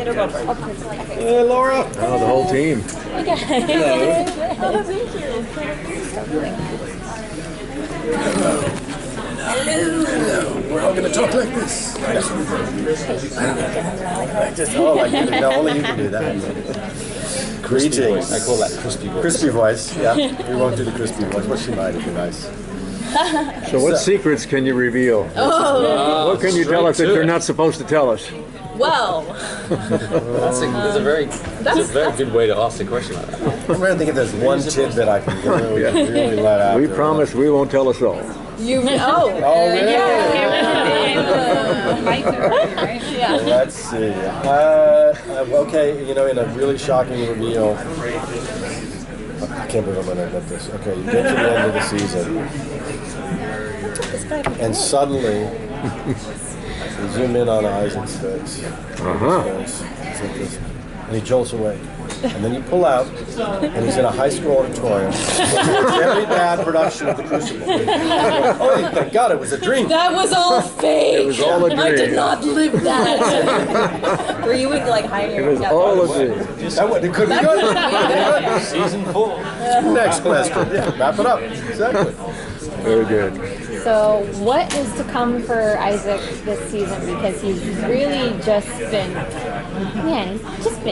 Iddo Goldberg. Hey, Laura. Oh, the whole team. Okay. Hello. Oh, thank you. Hello. We're all going to talk like this. Just, like you. No, only you can do that. Greetings. I call that crispy voice. Crispy voice, yeah. We won't do the crispy voice. What she might have been nice. So what secrets can you reveal? Oh. What can you tell us that you're not supposed to tell us? Well. That's a very good way to ask a question like that. I'm trying to think if there's one tidbit I can really let out. We promise we won't tell us all. You oh really? Yeah. Let's see. Okay, in a really shocking reveal. I can't believe I'm going to admit this. Okay, you get to the end of the season, and suddenly you zoom in on Isaac's face. And he jolts away. And then you pull out, and he's in a high school auditorium. It's a very bad production of The Crucible. Oh, thank God, it was a dream. That was all fake. It was all a dream. I did not live that. Were you like hiding? It was all a dream. It could be good. Season 4. Next question. Yeah, wrap it up. Exactly. Very good. So what is to come for Isaac this season? Because he's really just been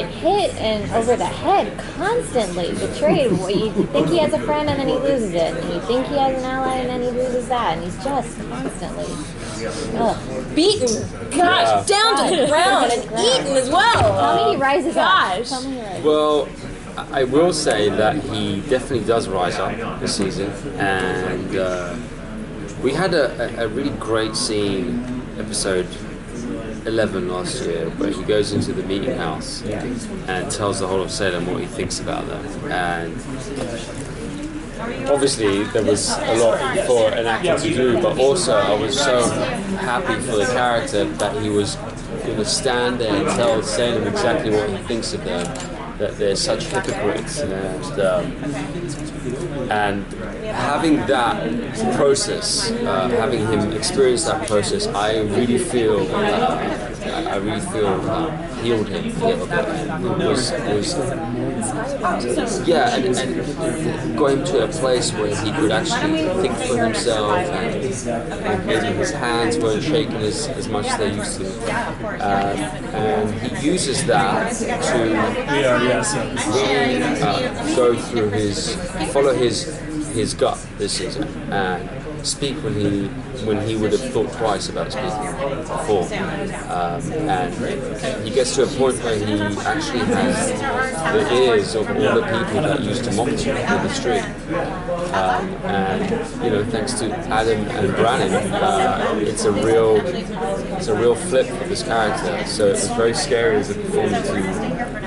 hit and over the head constantly, betrayed. You think he has a friend and then he loses it, and you think he has an ally and then he loses that, and he's just constantly beaten. Gosh, down to the ground and eaten as well. Tell me he rises Gosh. up. Tell me he rises up. Well, I will say that he definitely does rise up this season, and we had a really great scene, episode 11 last year, where he goes into the meeting house and tells the whole of Salem what he thinks about them. And obviously there was a lot for an actor to do, but also I was so happy for the character that he was going to stand there and tell Salem exactly what he thinks of them, that they're such hypocrites, and having that process, having him experience that process, I really feel healed him a little bit. And got him to a place where he could actually think for himself, and maybe his hands weren't shaking as much as they used to, and he uses that to really go through follow his gut this season, and speak when he would have thought twice about speaking before, and he gets to a point where he actually has the ears of all the people that used to mock him in the street, and thanks to Adam and Brannon, it's a real flip for this character. So it was very scary as a performer to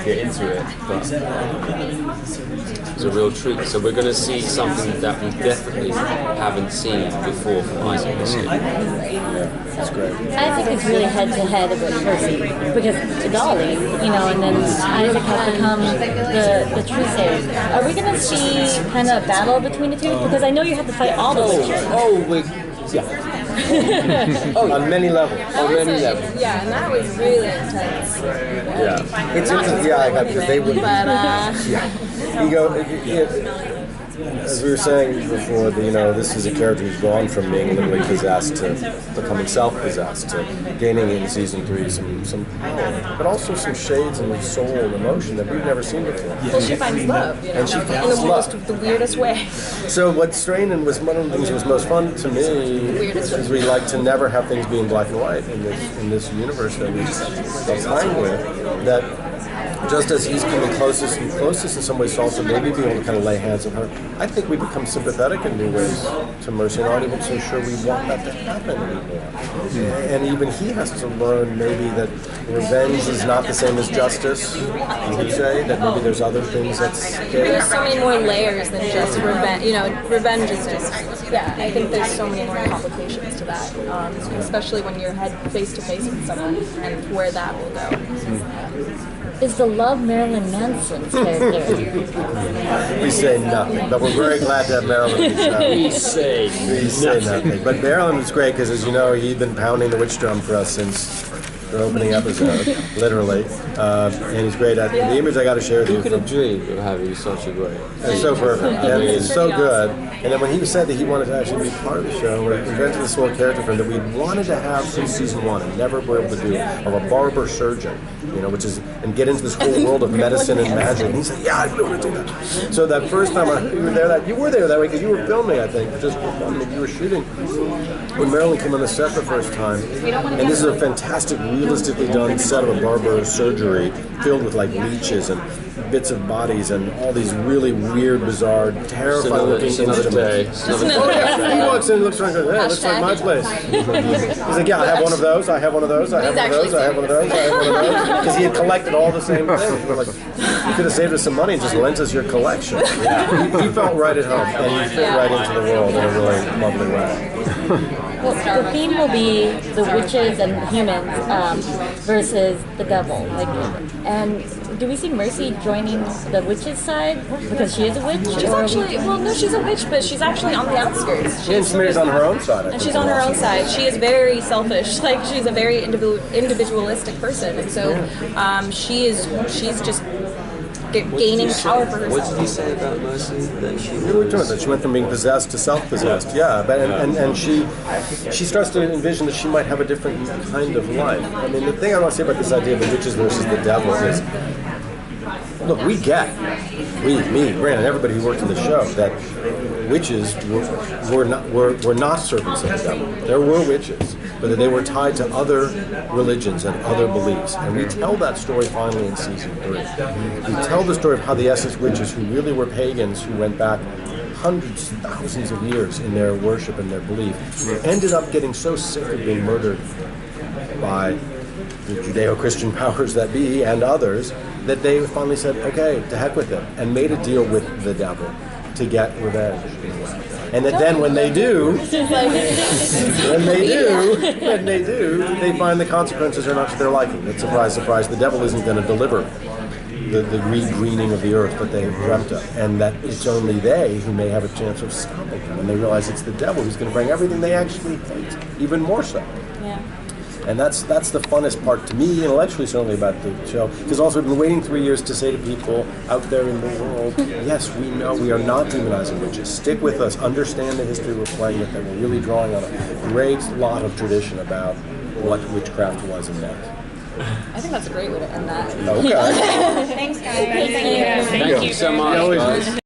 get into it, but it's a real treat. So we're going to see something that we definitely haven't seen before from Isaac this year. That's great. I think it's really head-to-head with Percy, because Dolly, and then Isaac has become the true savior. Are we going to see kind of a battle between the two? Because I know you have to fight all the witches. On many levels. Yeah, and that was really intense. Yeah. It's interesting, because they would. As we were saying before, this is a character who's gone from being literally possessed to becoming self-possessed, to gaining in season 3 some power, but also some shades in soul and emotion that we've never seen before. Well, she finds love, and she finds in the weirdest way. So what's strange, and was one of the things that was most fun to me, is we like to never have things be in black and white in this universe that we're fine with. That just as he's coming closest in some ways to also maybe be able to kind of lay hands on her, I think we become sympathetic in new ways to Mercy, and aren't even so sure we want that to happen anymore. And even he has to learn maybe that revenge is not the same as justice, you could say, that maybe there's other things that's... There's so many more layers than just revenge. Revenge is just... Yeah, I think there's so many more complications to that, especially when you're face to face with someone and where that will go. Is the love Marilyn Manson's character? We say nothing, but we're very glad to have Marilyn. We say nothing. But Marilyn was great because, as you know, he'd been pounding the witch drum for us since the opening episode, literally. And he's great at the image I got to share with you. Who could have dreamed of having such a great? It's so perfect. And it's so good. And then when he said that he wanted to actually be part of the show, we invented this whole character for him that we wanted to have since season 1 and never were able to do, of a barber surgeon, which is, and get into this whole world of medicine and magic. And he said, yeah, I really want to do that. So that first time you were there that way because you were filming, I think, just you were shooting. When Marilyn came on the set the first time, and this is a fantastic, realistically done set of a barber surgery filled with like leeches and bits of bodies and all these really weird, bizarre, terrifying looking instruments. He walks in and looks around and goes, hey, it looks like my place. He's like, yeah, I have one of those, I have one of those, I have one of those, I have one of those, I have one of those. Because he had collected all the same things. We're like, you could have saved us some money and just lent us your collection. He felt right at home and he fit right into the world in a really lovely way. Well, the theme will be the witches and humans versus the devil. And do we see Mercy joining the witches' side because she is a witch? She's actually, no, she's a witch, but she's actually on the outskirts. She's on her own side. And she's on her own side. She is very selfish. Like, she's a very individualistic person, and so she's just gaining power for herself. What did you say about Mercy? That she went from being possessed to self-possessed. Yeah, but and she starts to envision that she might have a different kind of life. I mean, the thing I want to say about this idea of the witches versus the devil is, look, we get, me, Brandon, everybody who worked in the show, that witches were not servants of the devil. There were witches, but that they were tied to other religions and other beliefs. And we tell that story finally in season 3. We tell the story of how the Essex witches, who really were pagans, who went back hundreds, thousands of years in their worship and their belief, ended up getting so sick of being murdered by the Judeo-Christian powers that be and others, that they finally said, okay, to heck with it, and made a deal with the devil to get revenge. And that then when they do, they find the consequences are not to their liking. But surprise, surprise, the devil isn't going to deliver the re-greening of the earth that they dreamt of. And that it's only they who may have a chance of stopping them. And they realize it's the devil who's going to bring everything they actually hate, even more so. Yeah. And that's the funnest part to me, intellectually certainly, about the show. Because also we've been waiting 3 years to say to people out there in the world, yes, we know we are not demonizing witches. Stick with us, understand the history we're playing with, and we're really drawing on a great lot of tradition about what witchcraft was and meant. I think that's a great way to end that. Okay. Thanks, guys. Thank you so much, guys.